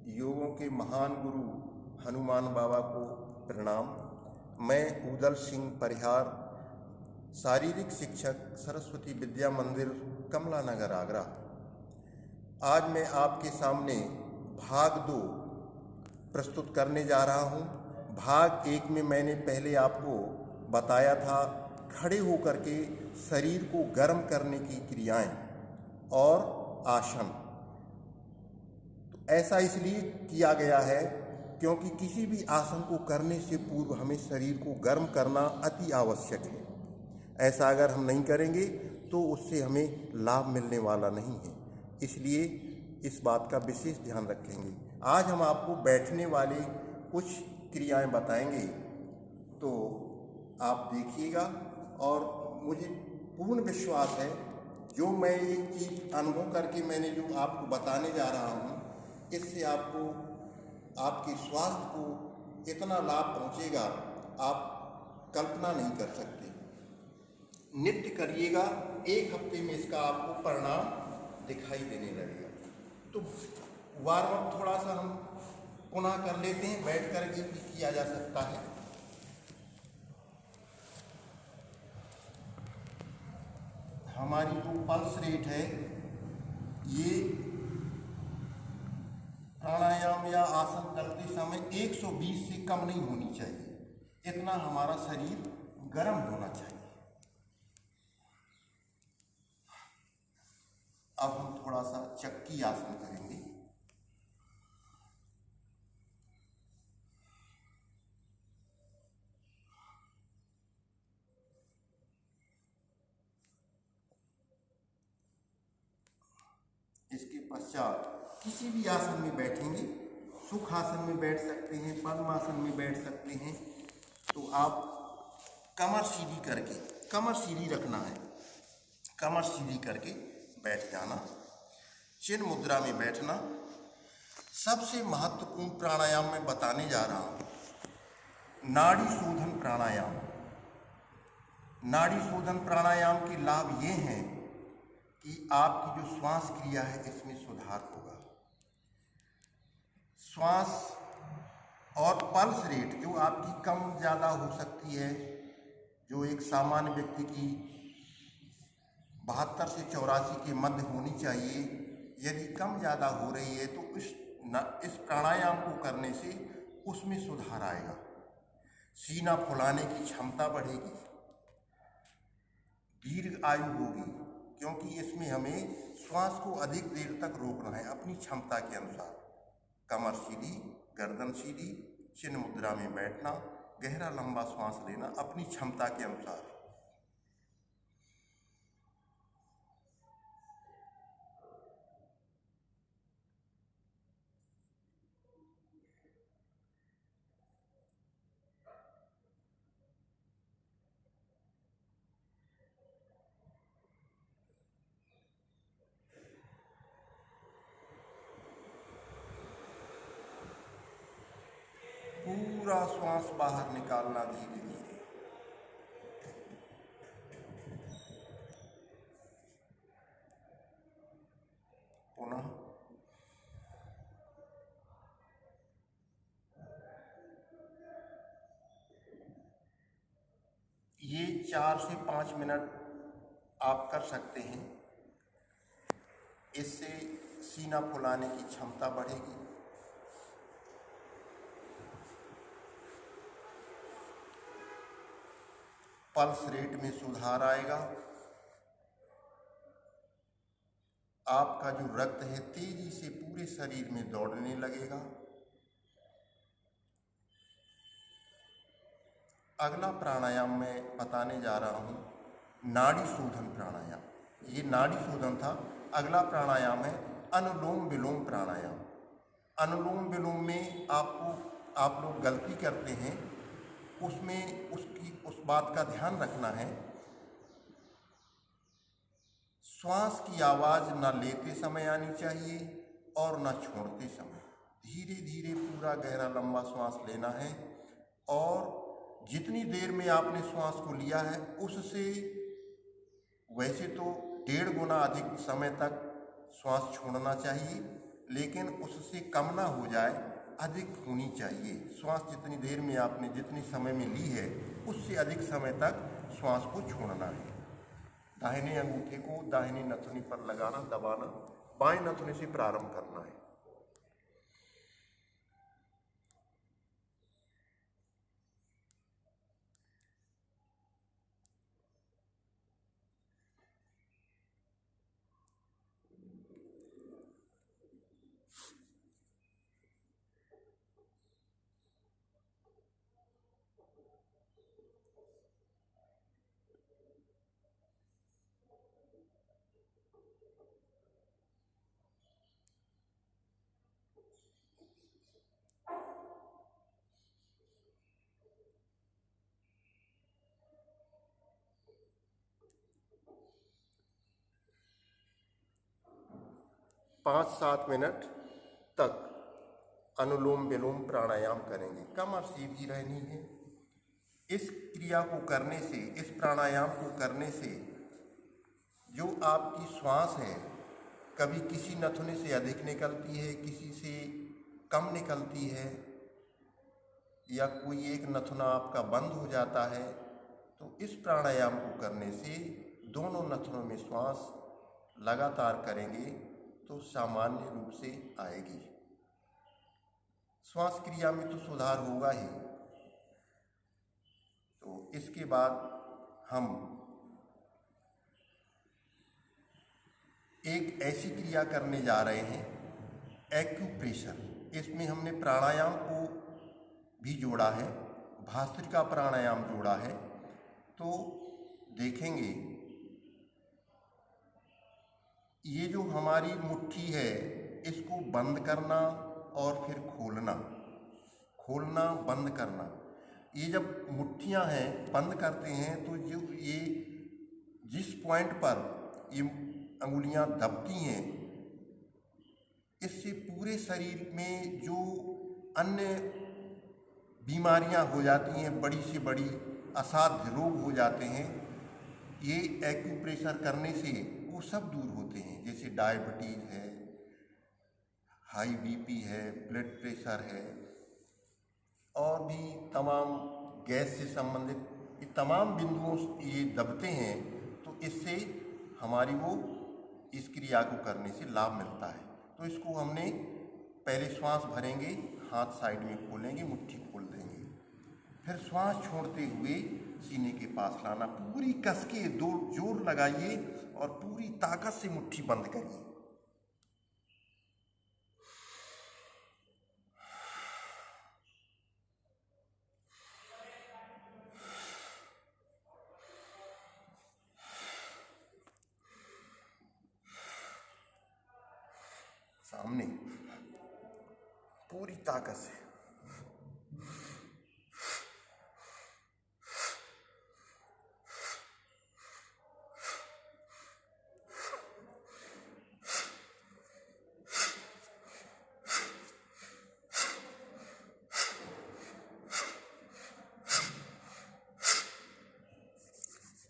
योगों के महान गुरु हनुमान बाबा को प्रणाम। मैं उदल सिंह परिहार, शारीरिक शिक्षक, सरस्वती विद्या मंदिर, कमला नगर, आगरा। आज मैं आपके सामने भाग 2 प्रस्तुत करने जा रहा हूँ। भाग 1 में मैंने पहले आपको बताया था खड़े होकर के शरीर को गर्म करने की क्रियाएं और आसन। तो ऐसा इसलिए किया गया है क्योंकि किसी भी आसन को करने से पूर्व हमें शरीर को गर्म करना अति आवश्यक है। ऐसा अगर हम नहीं करेंगे तो उससे हमें लाभ मिलने वाला नहीं है, इसलिए इस बात का विशेष ध्यान रखेंगे। आज हम आपको बैठने वाले कुछ क्रियाएं बताएंगे, तो आप देखिएगा। और मुझे पूर्ण विश्वास है जो मैं एक चीज़ अनुभव करके मैंने जो आपको बताने जा रहा हूँ, इससे आपको आपके स्वास्थ्य को इतना लाभ पहुँचेगा आप कल्पना नहीं कर सकते। नित्य करिएगा, 1 हफ्ते में इसका आपको परिणाम दिखाई देने लगेगा। तो वार्म अप थोड़ा सा हम पुनः कर लेते हैं, बैठ कर के भी किया जा सकता है। हमारी जो पल्स रेट है ये प्राणायाम या आसन करते समय 120 से कम नहीं होनी चाहिए। इतना हमारा शरीर गर्म होना चाहिए। अब हम थोड़ा सा चक्की आसन करेंगे। इसके पश्चात किसी भी आसन में बैठेंगे, सुख आसन में बैठ सकते हैं, पद्मासन में बैठ सकते हैं। तो आप कमर सीधी करके, कमर सीधी रखना है, कमर सीधी करके बैठ जाना, चिन्ह मुद्रा में बैठना। सबसे महत्वपूर्ण प्राणायाम मैं बताने जा रहा हूँ, नाड़ी शोधन प्राणायाम। नाड़ी शोधन प्राणायाम के लाभ ये हैं कि आपकी जो श्वास क्रिया है इसमें सुधार होगा। श्वास और पल्स रेट जो आपकी कम ज़्यादा हो सकती है, जो एक सामान्य व्यक्ति की 72 से 84 के मध्य होनी चाहिए, यदि कम ज़्यादा हो रही है तो इस प्राणायाम को करने से उसमें सुधार आएगा। सीना फुलाने की क्षमता बढ़ेगी, दीर्घ आयु होगी, क्योंकि इसमें हमें श्वास को अधिक देर तक रोकना है अपनी क्षमता के अनुसार। कमर सीधी, गर्दन सीधी, चिन्ह मुद्रा में बैठना, गहरा लंबा श्वास लेना अपनी क्षमता के अनुसार। पूरा श्वास बाहर निकालना धीरे धीरे। पुनः ये 4 से 5 मिनट आप कर सकते हैं। इससे सीना फुलाने की क्षमता बढ़ेगी, पल्स रेट में सुधार आएगा, आपका जो रक्त है तेजी से पूरे शरीर में दौड़ने लगेगा। अगला प्राणायाम मैं बताने जा रहा हूँ, नाड़ी शोधन प्राणायाम। ये नाड़ी शोधन था। अगला प्राणायाम है अनुलोम विलोम प्राणायाम। अनुलोम विलोम में आप लोग गलती करते हैं, उसमें उस बात का ध्यान रखना है, श्वास की आवाज़ ना लेते समय आनी चाहिए और ना छोड़ते समय। धीरे धीरे पूरा गहरा लंबा श्वास लेना है, और जितनी देर में आपने श्वास को लिया है उससे वैसे तो 1.5 गुना अधिक समय तक श्वास छोड़ना चाहिए। लेकिन उससे कम ना हो जाए, अधिक होनी चाहिए। श्वास जितनी देर में आपने जितनी समय में ली है उससे अधिक समय तक श्वास को छोड़ना है। दाहिने अंगूठे को दाहिनी नथुनी पर लगाना, दबाना, बाएं नथुनी से प्रारंभ करना है। पाँच 7 मिनट तक अनुलोम विलोम प्राणायाम करेंगे। कमर सीधी रहनी है। इस क्रिया को करने से, इस प्राणायाम को करने से जो आपकी श्वास है, कभी किसी नथुने से अधिक निकलती है, किसी से कम निकलती है, या कोई एक नथुना आपका बंद हो जाता है, तो इस प्राणायाम को करने से दोनों नथुनों में श्वास लगातार करेंगे तो सामान्य रूप से आएगी। श्वास क्रिया में तो सुधार होगा ही। तो इसके बाद हम एक ऐसी क्रिया करने जा रहे हैं, एक्यूप्रेशर। इसमें हमने प्राणायाम को भी जोड़ा है, भास्त्रिका प्राणायाम जोड़ा है। तो देखेंगे ये जो हमारी मुट्ठी है, इसको बंद करना और फिर खोलना, खोलना बंद करना। ये जब मुट्ठियां हैं बंद करते हैं तो जो ये जिस पॉइंट पर ये अंगुलियां दबती हैं, इससे पूरे शरीर में जो अन्य बीमारियां हो जाती हैं, बड़ी से बड़ी असाध्य रोग हो जाते हैं, ये एक्यूप्रेशर करने से वो सब दूर होते हैं। जैसे डायबिटीज़ है, हाई बीपी है, ब्लड प्रेशर है, और भी तमाम गैस से संबंधित ये तमाम बिंदुओं ये दबते हैं। तो इससे हमारी वो इस क्रिया को करने से लाभ मिलता है। तो इसको हमने पहले श्वास भरेंगे, हाथ साइड में खोलेंगे, मुट्ठी खोल देंगे, फिर श्वास छोड़ते हुए सीने के पास लाना, पूरी कस के जोर लगाइए और पूरी ताकत से मुट्ठी बंद करिए। सामने पूरी ताकत से।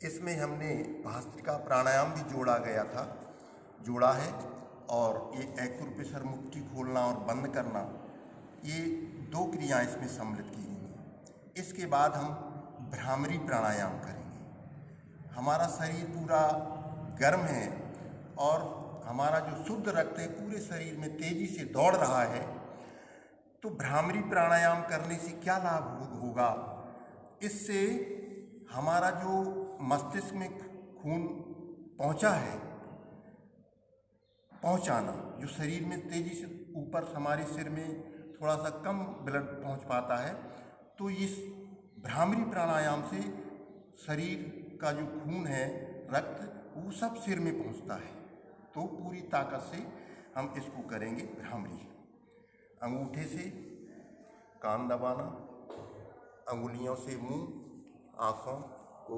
इसमें हमने भास्त्रिका प्राणायाम भी जोड़ा है, और ये एक्यूप्रेशर, मुट्ठी खोलना और बंद करना, ये 2 क्रियाएं इसमें सम्मिलित की गई हैं। इसके बाद हम भ्रामरी प्राणायाम करेंगे। हमारा शरीर पूरा गर्म है और हमारा जो शुद्ध रक्त है पूरे शरीर में तेजी से दौड़ रहा है। तो भ्रामरी प्राणायाम करने से क्या लाभ होगा? इससे हमारा जो मस्तिष्क में खून पहुंचाना, जो शरीर में तेजी से ऊपर हमारे सिर में थोड़ा सा कम ब्लड पहुंच पाता है, तो इस भ्रामरी प्राणायाम से शरीर का जो खून है, रक्त, वो सब सिर में पहुंचता है। तो पूरी ताकत से हम इसको करेंगे भ्रामरी। अंगूठे से कान दबाना, अंगुलियों से मुंह, आँखों को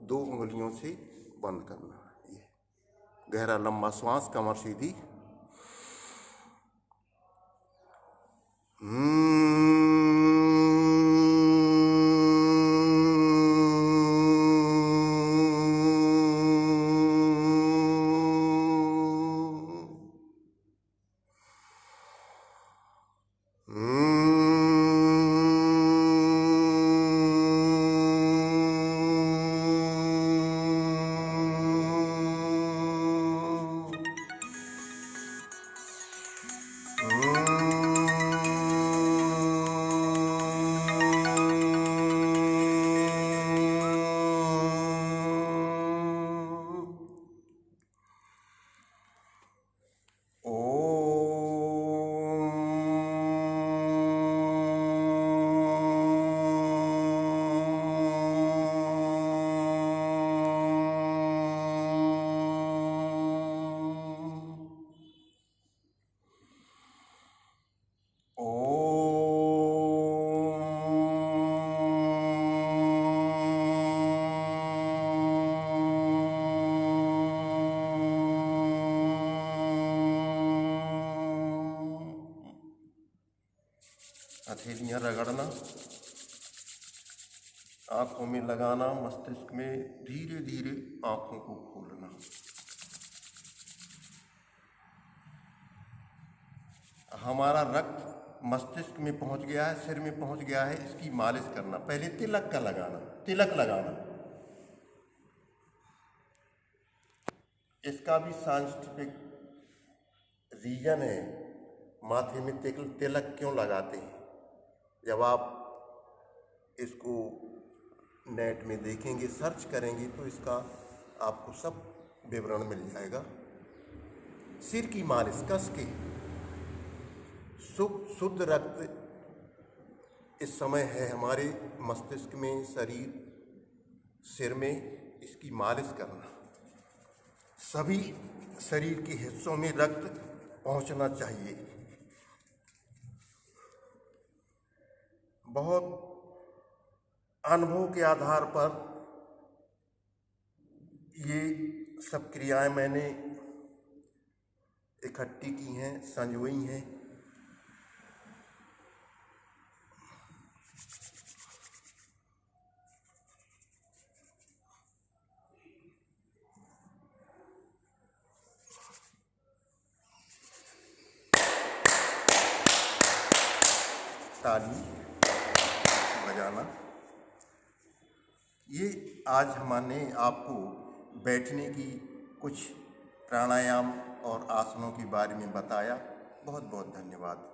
2 उंगलियों से बंद करना। ये गहरा लंबा श्वास, कमर सीधी। हथेलियाँ रगड़ना, आँखों में लगाना, मस्तिष्क में धीरे धीरे आँखों को खोलना। हमारा रक्त मस्तिष्क में पहुंच गया है, सिर में पहुंच गया है, इसकी मालिश करना। पहले तिलक लगाना। इसका भी साइंटिफिक रीजन है, माथे में तिलक क्यों लगाते हैं। जब आप इसको नेट में देखेंगे, सर्च करेंगे, तो इसका आपको सब विवरण मिल जाएगा। सिर की मालिश कस के, शुद्ध रक्त इस समय है हमारे मस्तिष्क में, शरीर, सिर में, इसकी मालिश करना। सभी शरीर के हिस्सों में रक्त पहुंचना चाहिए। बहुत अनुभव के आधार पर ये सब क्रियाएं मैंने इकट्ठी की हैं, संजोई हैं। ताली बजाना। ये आज हमने आपको बैठने की कुछ प्राणायाम और आसनों के बारे में बताया। बहुत बहुत धन्यवाद।